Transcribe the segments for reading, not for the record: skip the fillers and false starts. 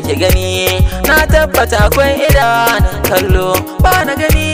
ki gani na tabbata akwai idanun kallo ba na gani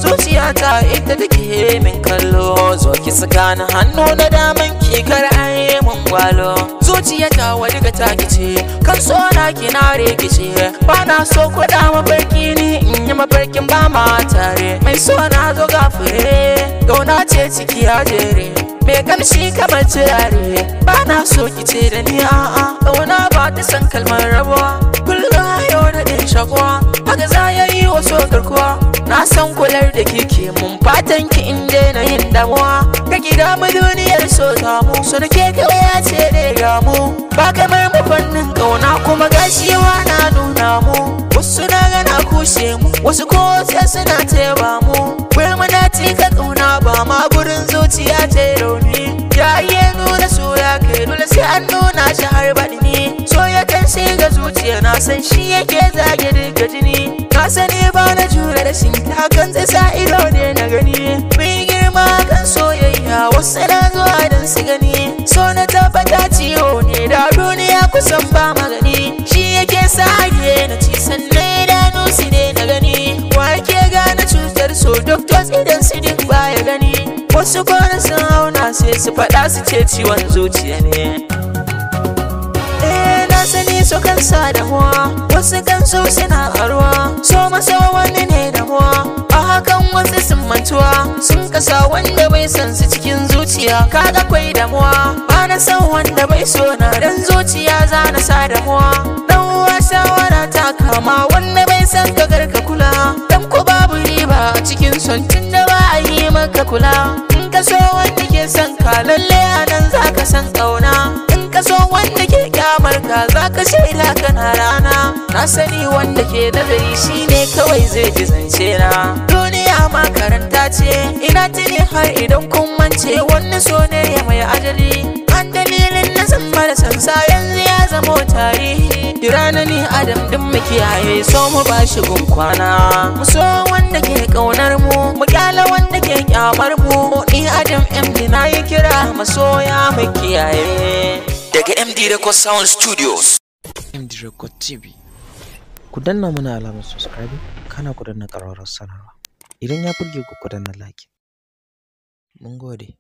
zuciyata ita take min kallo zo ki saka ni hannu na daman ki kar ai mun gwalo zuciyata wadiga ta kice kan so na ki na rikice ba na so kuɗa mafarki ni in yi mafarkin ba ma tare mai so na zo gafure gauna ce ciki a jere me kamshi kamar turare ba na so ki ce da ni a'a gauna ba ta san kalmar rabuwa kullum yau da ɗin shakwa haka za ya yi wasu garkuwa na san kular da kike mun fatan ki in daina yin damuwa ka gida mu duniyar so tamu so da ke kawai ya ce da gamu ba kamar mu fannin kauna kuma gashiwa na nuna mu wasu na gana kushe mu wasu ko sai suna teba mu wai muna tika kauna ba ma gurin zuciya ta rauni ya iya nuna so ya kai dole sai an nuna shi har baɗini so ya kan shiga zuciya na san shi yake zage duka jini na sani ba na jure da shin hakan zai sa ido ne na gani mai girma kan soyayya wasu na zuwa don su gani so na tabbata ciwo ne da duniya kusan ba magani shi yake sa na ci sannan idanu su ne na gani wa yake gane cutar so doctors idan su duk baya gani wasu kwana sun hauna sai su faɗa su ce ciwon zuciya ne na sani so kan sa damuwa wasu kan so suna karuwa so maso wani ne damuwa a hakan wasu sun mantuwa sun kasa wanda bai san su cikin zuciya kaga kwai damuwa ba na san wanda bai so na dan zuciya za na sa damuwa dan uwa shawara ta kama wanda bai san ka garka kula dan ku babu riba a cikin son tunda ba a yi maka kula in ka so wanda ke son ka lalle anan zaka san kauna ka so wanda ke kyamar ka zaka shaida kana rana na sani wanda ke nazari shine kawai zai ji zance na duniya makaranta ce ina tuni har idan kun mance wani so ne ya mai ajali an dalilin na san marasan sa yanzu ya zamo tarihi kirana ni adam din mu kiyaye so mu bashi gunkwana mu so wanda ke kaunar mu mu kyala wanda ke kyamar mu ni adam MD na yi kira masoya mu kiyaye daga MD Record Sound Studios. MD Record TV. Ku danna mana alamar subscribe, kana ku danna ƙararrawar sanarwa. Idan ya burge ku danna like. Mun gode.